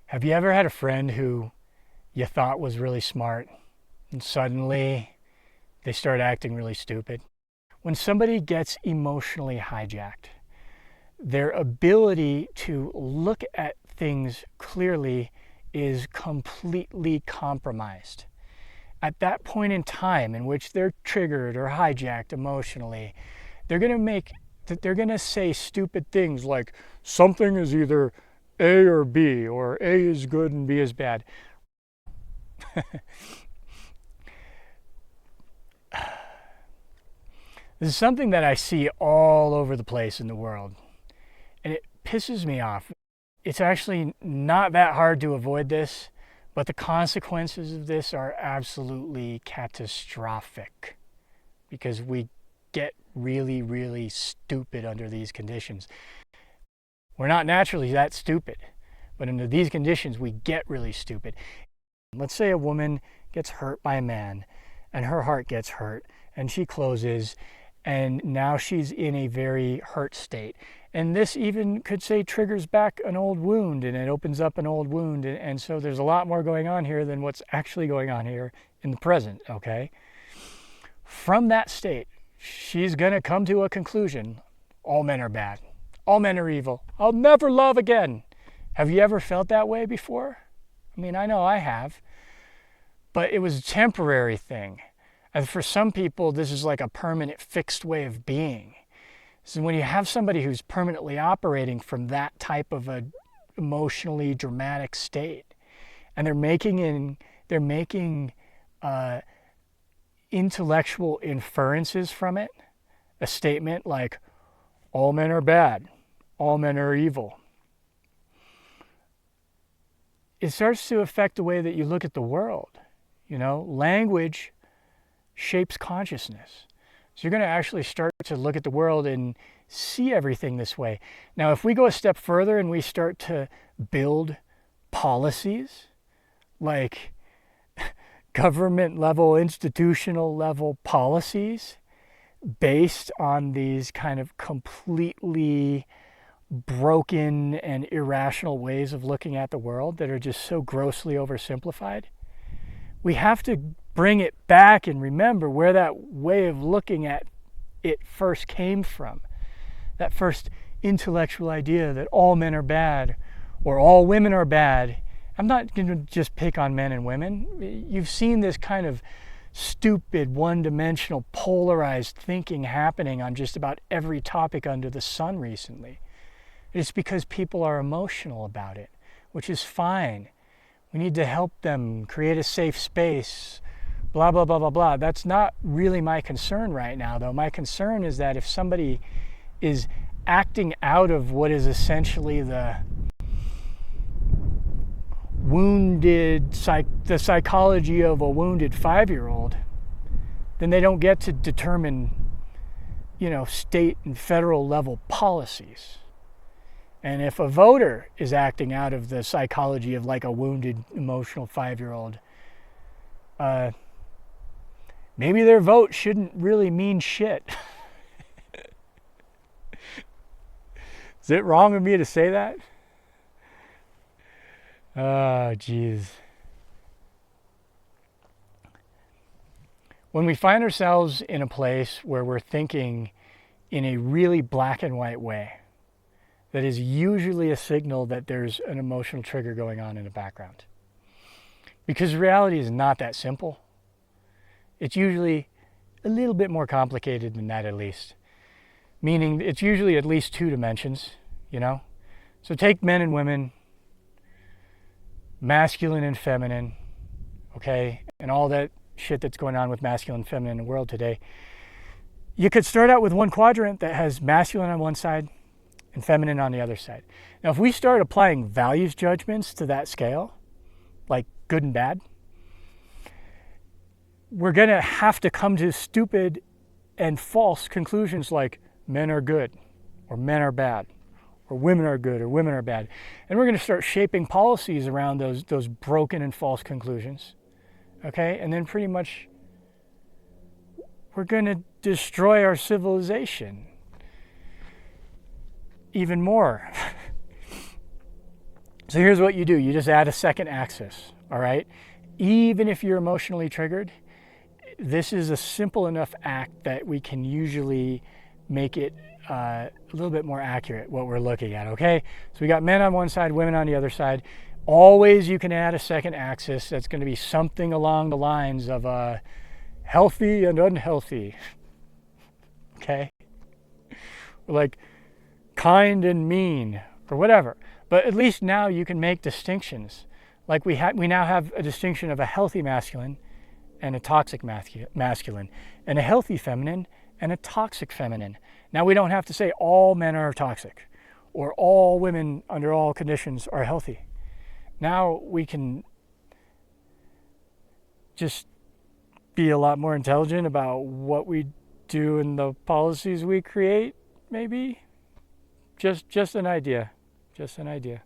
Have you ever had a friend who you thought was really smart and suddenly they start acting really stupid? When somebody gets emotionally hijacked, their ability to look at things clearly is completely compromised. At that point in time in which they're triggered or hijacked emotionally, they're going to make they're going to say stupid things like something is either A or B, or A is good and B is bad. This is something that I see all over the place in the world, and it pisses me off. It's actually not that hard to avoid this, but the consequences of this are absolutely catastrophic because we get really, really stupid under these conditions. We're not naturally that stupid, but under these conditions, we get really stupid. Let's say a woman gets hurt by a man, and her heart gets hurt, and she closes, and now she's in a very hurt state. And this even could say triggers back an old wound, and it opens up an old wound, and so there's a lot more going on here than what's actually going on here in the present, okay? From that state, she's going to come to a conclusion. All men are bad. All men are evil. I'll never love again. Have you ever felt that way before? I mean, I know I have. But it was a temporary thing. And for some people, this is like a permanent fixed way of being. So when you have somebody who's permanently operating from that type of a emotionally dramatic state, and they're making intellectual inferences from it, a statement like, all men are bad, all men are evil. It starts to affect the way that you look at the world. You know, language shapes consciousness. So you're going to actually start to look at the world and see everything this way. Now, if we go a step further and we start to build policies like government level, institutional level policies based on these kind of completely broken and irrational ways of looking at the world that are just so grossly oversimplified, we have to bring it back and remember where that way of looking at it first came from. That first intellectual idea that all men are bad or all women are bad. I'm not going to just pick on men and women. You've seen this kind of stupid, one-dimensional, polarized thinking happening on just about every topic under the sun recently. It's because people are emotional about it, which is fine. We need to help them create a safe space, blah, blah, blah, blah, blah. That's not really my concern right now, though. My concern is that if somebody is acting out of what is essentially the the psychology of a wounded 5-year-old, then they don't get to determine, state and federal level policies. And if a voter is acting out of the psychology of like a wounded, emotional 5-year-old, maybe their vote shouldn't really mean shit. Is it wrong of me to say that? Oh, geez. When we find ourselves in a place where we're thinking in a really black and white way, that is usually a signal that there's an emotional trigger going on in the background. Because reality is not that simple. It's usually a little bit more complicated than that, at least. Meaning it's usually at least 2 dimensions, So take men and women, masculine and feminine, okay, and all that shit that's going on with masculine and feminine in the world today. You could start out with one quadrant that has masculine on one side and feminine on the other side. Now, if we start applying values judgments to that scale, like good and bad, we're going to have to come to stupid and false conclusions like men are good or men are bad, or women are good or women are bad. And we're going to start shaping policies around those broken and false conclusions. Okay? And then pretty much we're going to destroy our civilization even more. So here's what you do. You just add a second axis, all right? Even if you're emotionally triggered, this is a simple enough act that we can usually make it a little bit more accurate what we're looking at, okay? So we got men on one side, women on the other side. Always you can add a second axis that's going to be something along the lines of healthy and unhealthy, okay? Or like kind and mean, or whatever. But at least now you can make distinctions. Like we now have a distinction of a healthy masculine and a toxic masculine, and a healthy feminine and a toxic feminine. Now we don't have to say all men are toxic or all women under all conditions are healthy. Now we can just be a lot more intelligent about what we do and the policies we create, maybe. Just an idea. Just an idea.